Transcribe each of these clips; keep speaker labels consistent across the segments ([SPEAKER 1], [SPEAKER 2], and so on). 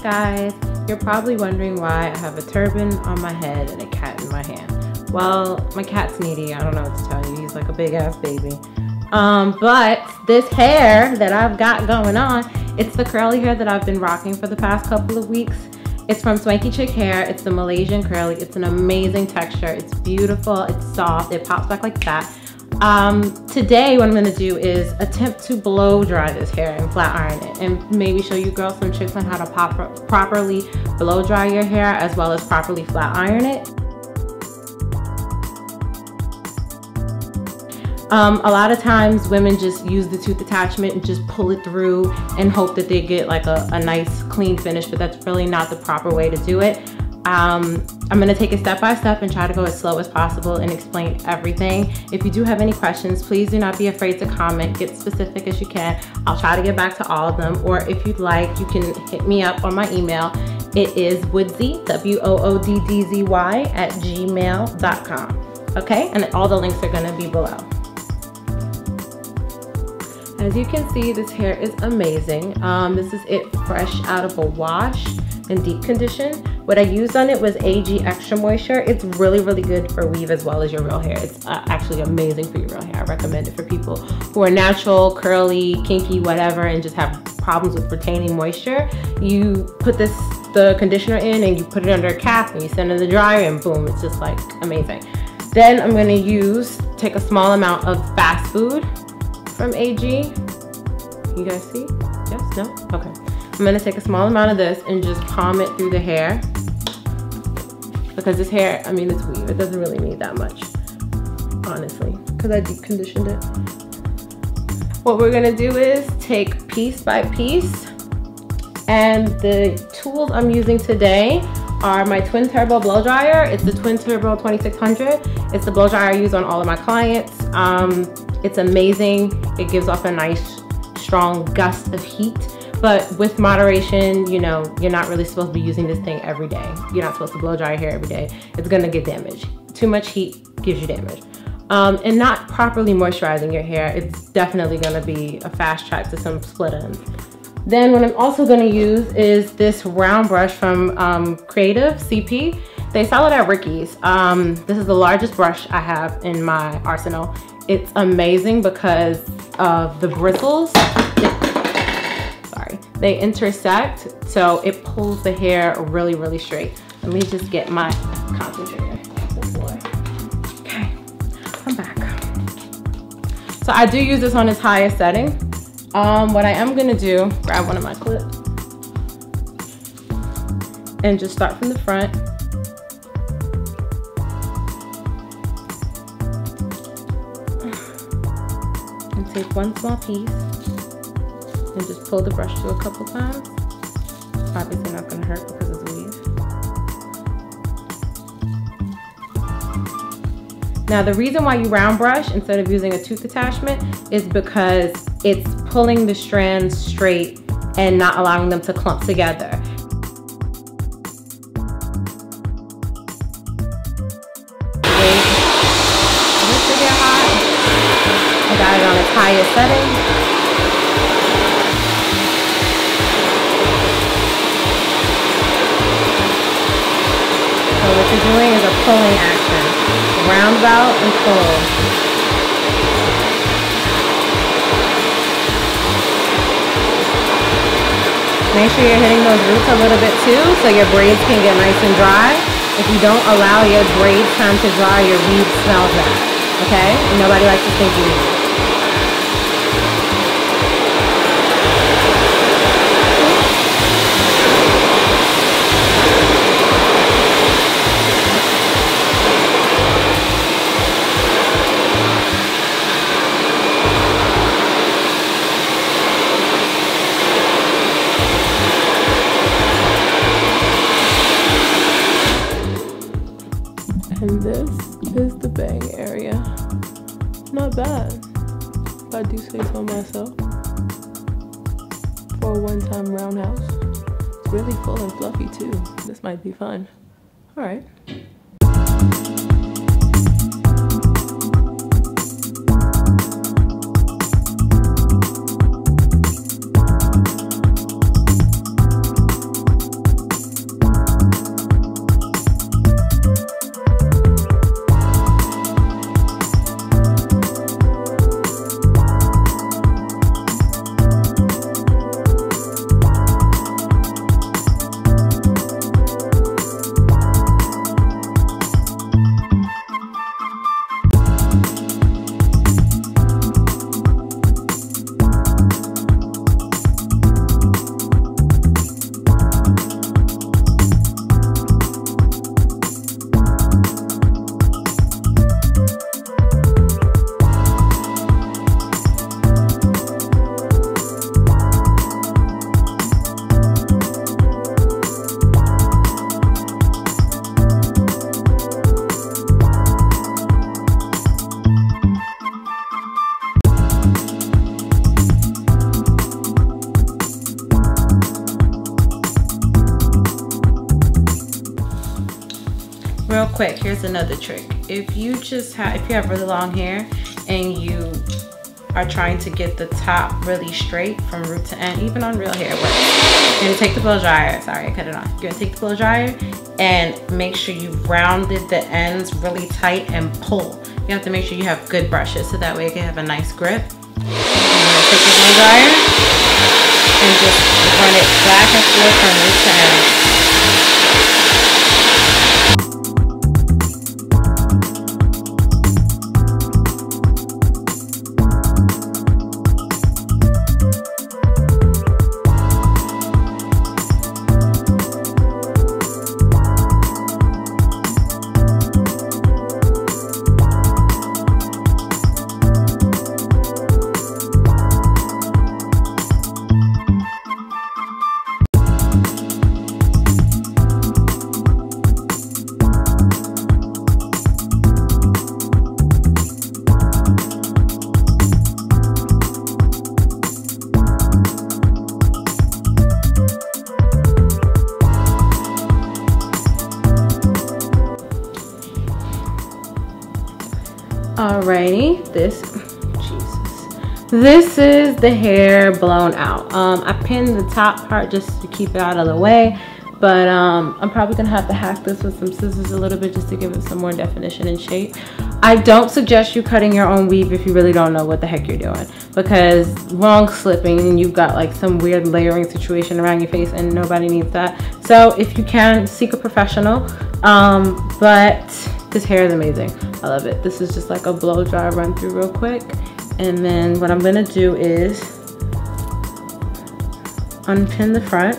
[SPEAKER 1] guys, you're probably wondering why I have a turban on my head and a cat in my hand. Well, my cat's needy. I don't know what to tell you. He's like a big ass baby. But this hair that I've got going on, it's the curly hair that I've been rocking for the past couple of weeks. It's from Swanky Chick Hair. It's the Malaysian curly. It's an amazing texture. It's beautiful. It's soft. It pops back like that. Today what I'm going to do is attempt to blow dry this hair and flat iron it, and maybe show you girls some tricks on how to properly blow dry your hair as well as properly flat iron it. A lot of times women just use the tooth attachment and just pull it through and hope that they get like a nice clean finish, but that's really not the proper way to do it. I'm gonna take it step by step and try to go as slow as possible and explain everything. If you do have any questions, please do not be afraid to comment, get specific as you can. I'll try to get back to all of them, or if you'd like, you can hit me up on my email. It is woodzzy, WOODDZY @gmail.com. Okay, and all the links are gonna be below. As you can see, this hair is amazing. This is it fresh out of a wash and deep condition. What I used on it was AG Extra Moisture. It's really, really good for weave as well as your real hair. It's actually amazing for your real hair. I recommend it for people who are natural, curly, kinky, whatever, and just have problems with retaining moisture. You put the conditioner in and you put it under a cap and you send it in the dryer and boom, it's just like amazing. Then I'm gonna take a small amount of fast food from AG. You guys see? Yes? No? Okay. I'm gonna take a small amount of this and just palm it through the hair, because this hair, I mean, it's weave. It doesn't really need that much, honestly, because I deep conditioned it. What we're gonna do is take piece by piece, and the tools I'm using today are my Twin Turbo blow dryer. It's the Twin Turbo 2600. It's the blow dryer I use on all of my clients. It's amazing. It gives off a nice, strong gust of heat. But with moderation, you know, you're not really supposed to be using this thing every day. You're not supposed to blow dry your hair every day. It's gonna get damaged. Too much heat gives you damage. And not properly moisturizing your hair, it's definitely gonna be a fast track to some split ends. Then what I'm also gonna use is this round brush from Creative CP. They sell it at Ricky's. This is the largest brush I have in my arsenal. It's amazing because of the bristles. They intersect, so it pulls the hair really, really straight. Let me just get my concentrator off the floor. Okay, I'm back. So I do use this on its highest setting. What I am gonna do, grab one of my clips and just start from the front. And take one small piece and just pull the brush through a couple times. Obviously not gonna hurt because it's weave. Now the reason why you round brush instead of using a tooth attachment is because it's pulling the strands straight and not allowing them to clump together. I got it on its highest setting. So what you're doing is a pulling action. Roundabout and pull. Make sure you're hitting those roots a little bit too so your braids can get nice and dry. If you don't allow your braids time to dry, your weave smells bad. Okay? And nobody likes to think you need it. And this is the bang area. Not bad, if I do say so myself. For a one-time roundhouse. It's really full and fluffy too. This might be fun. All right. quick, here's another trick. If you have really long hair and you are trying to get the top really straight from root to end, even on real hair, but you're gonna take the blow dryer, sorry, I cut it off. You're gonna take the blow dryer and make sure you've rounded the ends really tight and pull. You have to make sure you have good brushes so that way it can have a nice grip. I'm gonna take the blow dryer and just run it back and forth from root to end. Alrighty, this is the hair blown out. I pinned the top part just to keep it out of the way, but I'm probably gonna have to hack this with some scissors a little bit just to give it some more definition and shape. I don't suggest you cutting your own weave if you really don't know what the heck you're doing, because wrong slipping, you've got like some weird layering situation around your face and nobody needs that. So if you can, seek a professional, but this hair is amazing. I love it. This is just like a blow dry run through real quick. And then what I'm gonna do is unpin the front.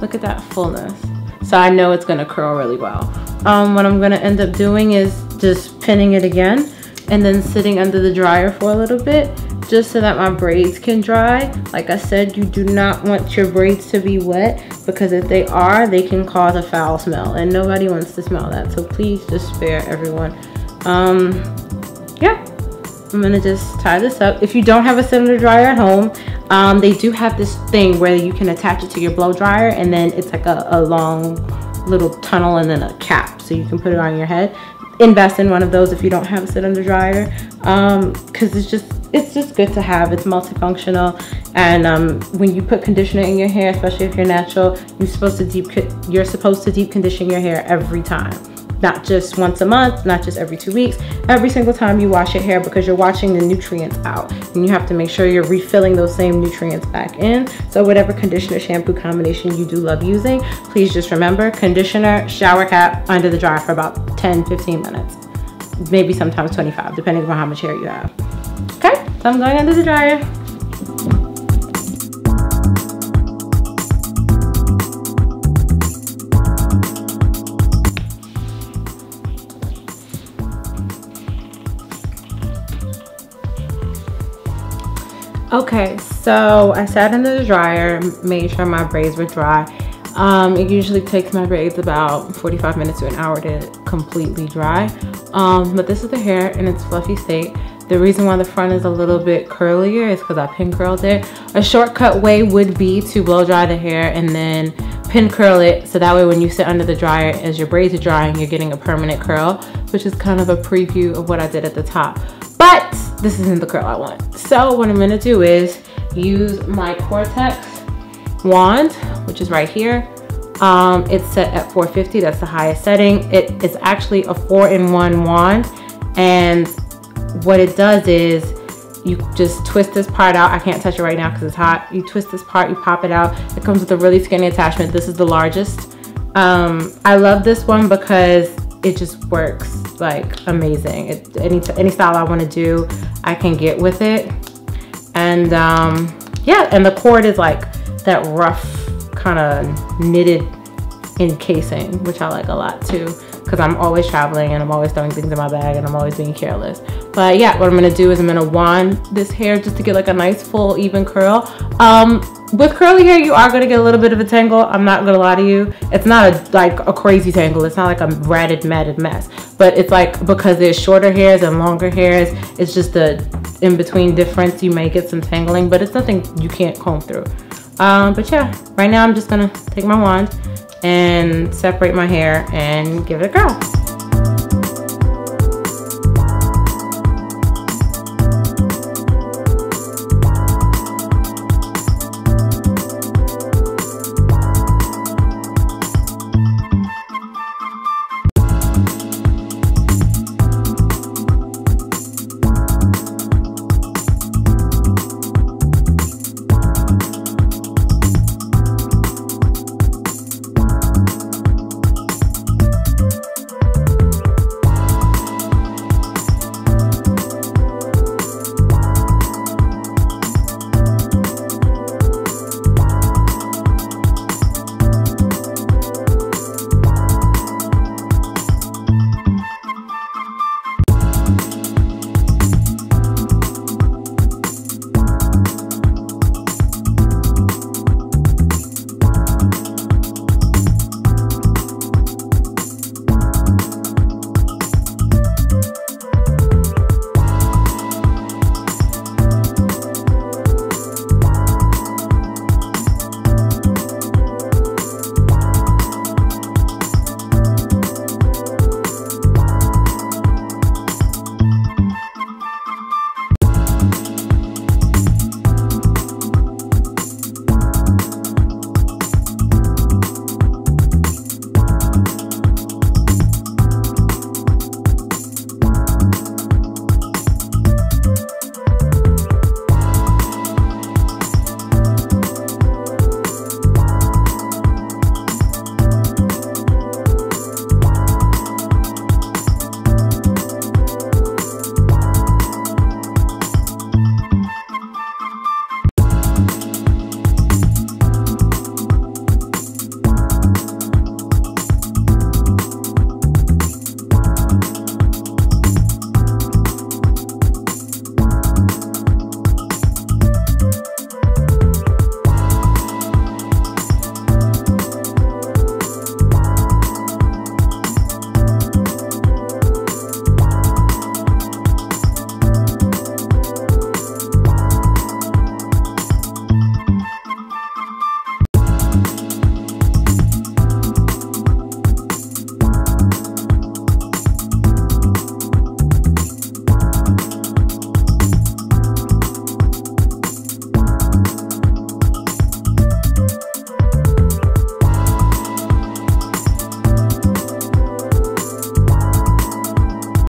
[SPEAKER 1] Look at that fullness. So I know it's gonna curl really well. What I'm gonna end up doing is just pinning it again and then sitting under the dryer for a little bit just so that my braids can dry. Like I said, you do not want your braids to be wet, because if they are, they can cause a foul smell and nobody wants to smell that. So please just spare everyone. Yeah, I'm gonna just tie this up. If you don't have a cylinder dryer at home, they do have this thing where you can attach it to your blow dryer and then it's like a long little tunnel and then a cap, so you can put it on your head. Invest in one of those if you don't have a cylinder dryer, because it's just good to have. It's multifunctional, and when you put conditioner in your hair, especially if you're natural, you're supposed to deep condition your hair every time. Not just once a month, not just every 2 weeks, every single time you wash your hair, because you're washing the nutrients out and you have to make sure you're refilling those same nutrients back in. So whatever conditioner shampoo combination you do love using, please just remember conditioner, shower cap, under the dryer for about 10-15 minutes. Maybe sometimes 25, depending on how much hair you have. Okay, so I'm going under the dryer. Okay, so I sat under the dryer, made sure my braids were dry. It usually takes my braids about 45 minutes to an hour to completely dry. But this is the hair in its fluffy state. The reason why the front is a little bit curlier is because I pin curled it. A shortcut way would be to blow dry the hair and then pin curl it, so that way when you sit under the dryer as your braids are drying, you're getting a permanent curl, which is kind of a preview of what I did at the top. But this isn't the curl I want. So what I'm gonna do is use my Cortex wand, which is right here. It's set at 450, that's the highest setting. It is actually a 4-in-1 wand, and what it does is you just twist this part out. I can't touch it right now because it's hot. You twist this part, you pop it out. It comes with a really skinny attachment. This is the largest. I love this one because it just works like amazing. Any style I want to do, I can get with it. And yeah, and the cord is like that rough kind of knitted encasing, which I like a lot too, because I'm always traveling and I'm always throwing things in my bag and I'm always being careless. But yeah, what I'm gonna do is I'm gonna wand this hair just to get like a nice full even curl. With curly hair, you are gonna get a little bit of a tangle. I'm not gonna lie to you. It's not like a crazy tangle. It's not like a ratted, matted mess. But it's like, because there's shorter hairs and longer hairs, it's just the in-between difference. You may get some tangling, but it's nothing you can't comb through. But yeah, right now I'm just gonna take my wand and separate my hair and give it a curl.